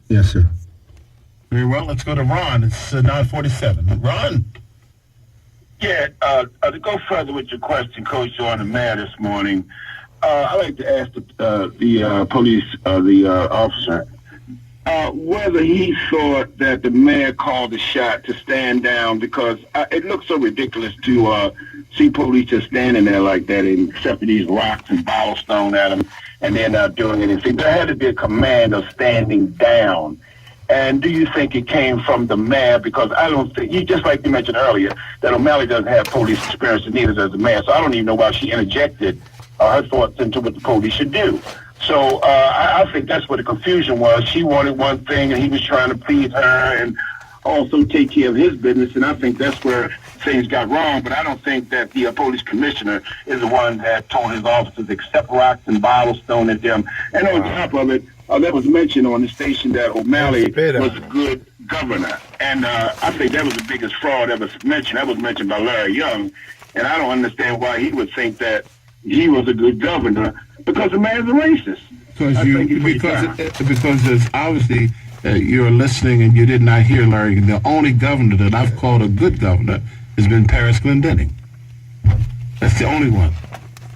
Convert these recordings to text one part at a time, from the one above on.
Yes, sir. Very well. Let's go to Ron. It's 9:47. Ron. Yeah, to go further with your question, Coach, on the mayor this morning, I'd like to ask the police, officer, whether he thought that the mayor called the shot to stand down, because it looks so ridiculous to see police just standing there like that and accepting these rocks and bottles thrown at them, and they're not doing anything. There had to be a command of standing down. And do you think it came from the mayor? Because I don't think, just like you mentioned earlier, that O'Malley doesn't have police experience, and neither does the mayor. So I don't even know why she interjected her thoughts into what the police should do. So I think that's where the confusion was. She wanted one thing, and he was trying to please her and also take care of his business. And I think that's where things got wrong. But I don't think that the police commissioner is the one that told his officers to accept rocks and bottles thrown at them. And on top of it, that was mentioned on the station that O'Malley was a good governor. And I think that was the biggest fraud ever mentioned. That was mentioned by Larry Young. And I don't understand why he would think that he was a good governor, because the man's a racist. Because there's obviously you're listening and you did not hear Larry. The only governor that I've called a good governor has been Paris Glendenning. That's the only one.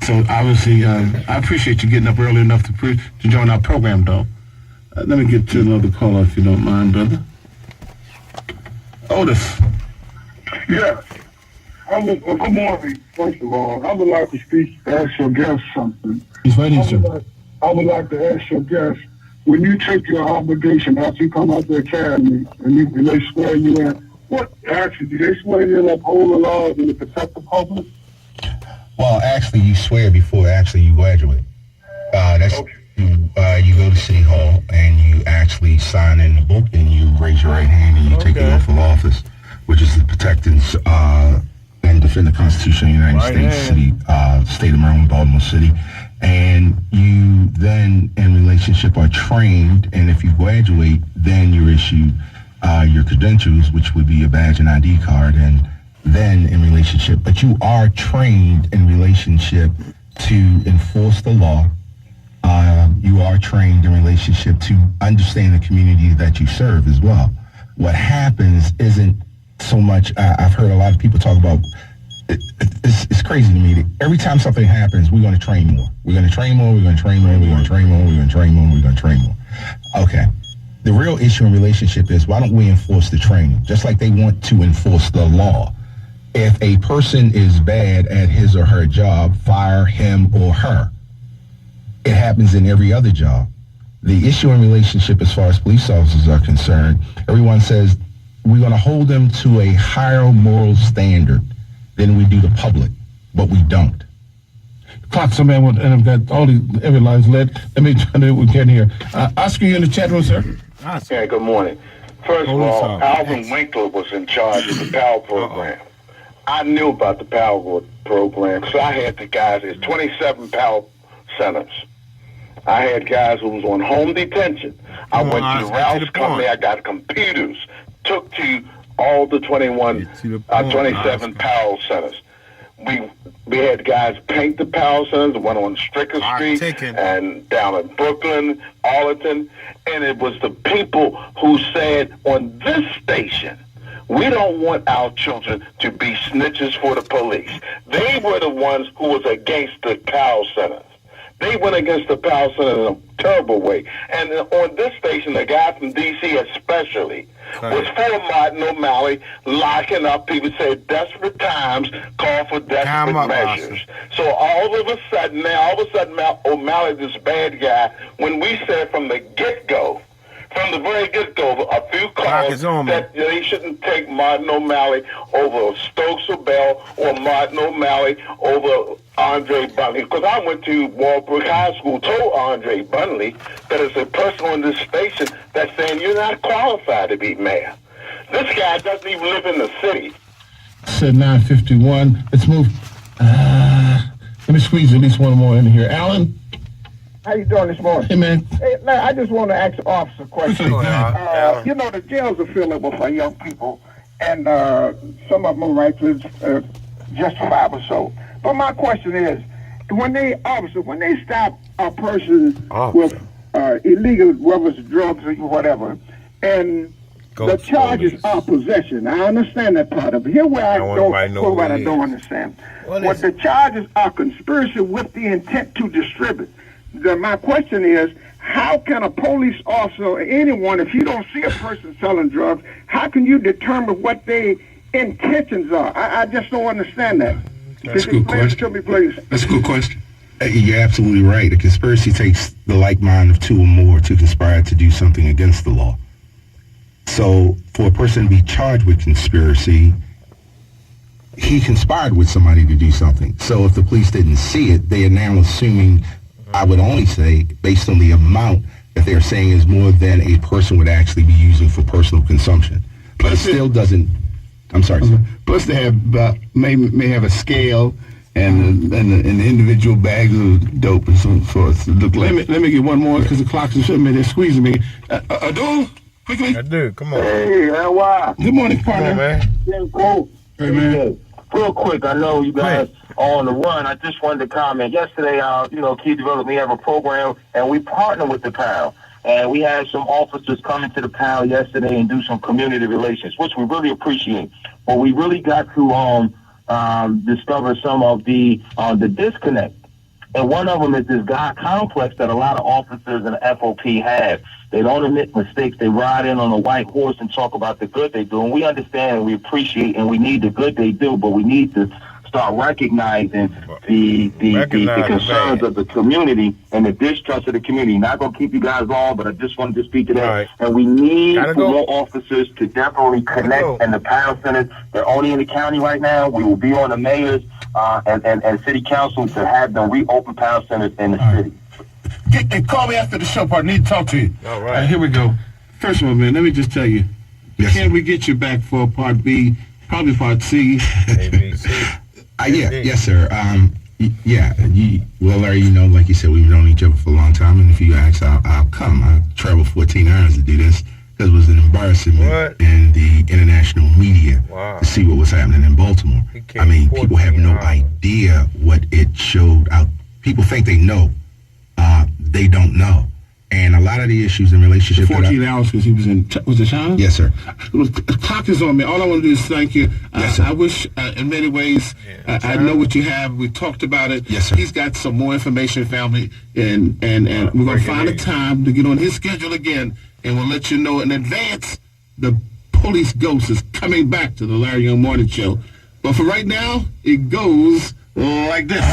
So obviously, I appreciate you getting up early enough to join our program, though. Let me get to another caller, if you don't mind, brother. Otis. Yeah. Good morning, first of all. I would like to ask your guest something. He's waiting, sir. I would like to ask your guest, when you take your obligation after you come out the academy and they swear you in, what actually, do they swear you in uphold the laws and to protect the public? Well, actually, you swear before you graduate. You go to City Hall and you actually sign in the book and you raise your right hand and you take the oath of office, which is to protect and defend the Constitution of the United States, State of Maryland, Baltimore City. And you then, in relationship, are trained, and if you graduate, then you're issued your credentials, which would be a badge and ID card, and then in relationship, but you are trained in relationship to enforce the law. You are trained in relationship to understand the community that you serve as well. What happens isn't so much, I've heard a lot of people talk about, it's crazy to me that every time something happens, we're going to train more. We're going to train more, we're going to train more, we're going to train more, we're going to train more, we're going to train more. Okay. The real issue in relationship is, why don't we enforce the training? Just like they want to enforce the law. If a person is bad at his or her job, fire him or her. It happens in every other job. The issue in relationship as far as police officers are concerned, everyone says we're going to hold them to a higher moral standard than we do the public, but we don't. Clock, man, and I've got all every line's lit. Let me try to we can here. Oscar, you in the chat room, sir? Yeah, good morning. First of all, Alvin Winkler was in charge of the PAL program. I knew about the PAL program, so I had the guys, there's 27 PAL centers. I had guys who was on home detention. I went to the Rouse company, I got computers, took to all the 27 PAL centers. We had guys paint the PAL centers, the one on Stricker Street and down in Brooklyn, Arlington, and it was the people who said on this station, we don't want our children to be snitches for the police. They were the ones who was against the PAL centers. They went against the PAL Center in a terrible way. And on this station, the guy from D.C. especially was for Martin O'Malley locking up people, said desperate times call for desperate measures. So all of a sudden, O'Malley, this bad guy, when we said from the get-go, from the very get-go, a few calls that they shouldn't take Martin O'Malley over Stokes or Bell or Martin O'Malley over Andre Bunley. Because I went to Walbrook High School, told Andre Bunley that it's a person on this station that's saying you're not qualified to be mayor. This guy doesn't even live in the city. Said 9:51. Let's move. Let me squeeze at least one more in here. Alan? How you doing this morning? Hey, man. Hey, I just want to ask the officer a question. The jails are filled with for young people, and some of them are rightfully justifiable so. But my question is, when they stop a person with illegal, whether it's drugs or whatever, and the charges are possession. I understand that part of it. Here where I don't understand. What the charges are conspiracy with the intent to distribute. My question is, how can a police officer or anyone, if you don't see a person selling drugs, how can you determine what their intentions are? I just don't understand that. That's a good question. To me, please. That's a good question. You're absolutely right. A conspiracy takes the like mind of two or more to conspire to do something against the law. So for a person to be charged with conspiracy, he conspired with somebody to do something. So if the police didn't see it, they are now assuming, I would only say, based on the amount that they're saying is more than a person would actually be using for personal consumption. But it still doesn't, I'm sorry, sir. Plus they have may have a scale and the individual bags of dope and so forth. Look, let me get one more because the clock is showing me. They're squeezing me. Adul, quickly. Dude, come on. Hey, LY. Good morning, partner. Come on, man. Yeah, cool. Hey, man. Real quick, I know you guys are on the run. I just wanted to comment. Yesterday, Key Development, we have a program, and we partner with the PAL. And we had some officers come into the PAL yesterday and do some community relations, which we really appreciate. But we really got to discover some of the disconnect. And one of them is this God complex that a lot of officers in the FOP have. They don't admit mistakes. They ride in on a white horse and talk about the good they do. And we understand and we appreciate and we need the good they do, but we need to start recognizing the concerns of the community and the distrust of the community. Not going to keep you guys long, but I just wanted to speak to that. Right. And we need more officers to definitely connect in the PAL centers. They're only in the county right now. We will be on the mayors and city council to have them reopen PAL centers in the city. Call me after the show, partner. Need to talk to you. All right. Here we go. First of all, man, let me just tell you. Yes, can we get you back for part B, probably part C? ABC. Yes, sir. Larry, like you said, we've known each other for a long time, and if you ask, I'll come. I traveled 14 hours to do this because it was an embarrassment in the international media to see what was happening in Baltimore. I mean, people have no idea what it showed out. People think they know. They don't know. And a lot of the issues in relationship 14 hours because he was in, was it China? Yes, sir. The clock is on me. All I want to do is thank you. Yes, sir. I wish, in many ways, I know what you have. We talked about it. Yes, sir. He's got some more information, family, and we're going to find a time to get on his schedule again, and we'll let you know in advance the police ghost is coming back to the Larry Young Morning Show. But for right now, it goes like this.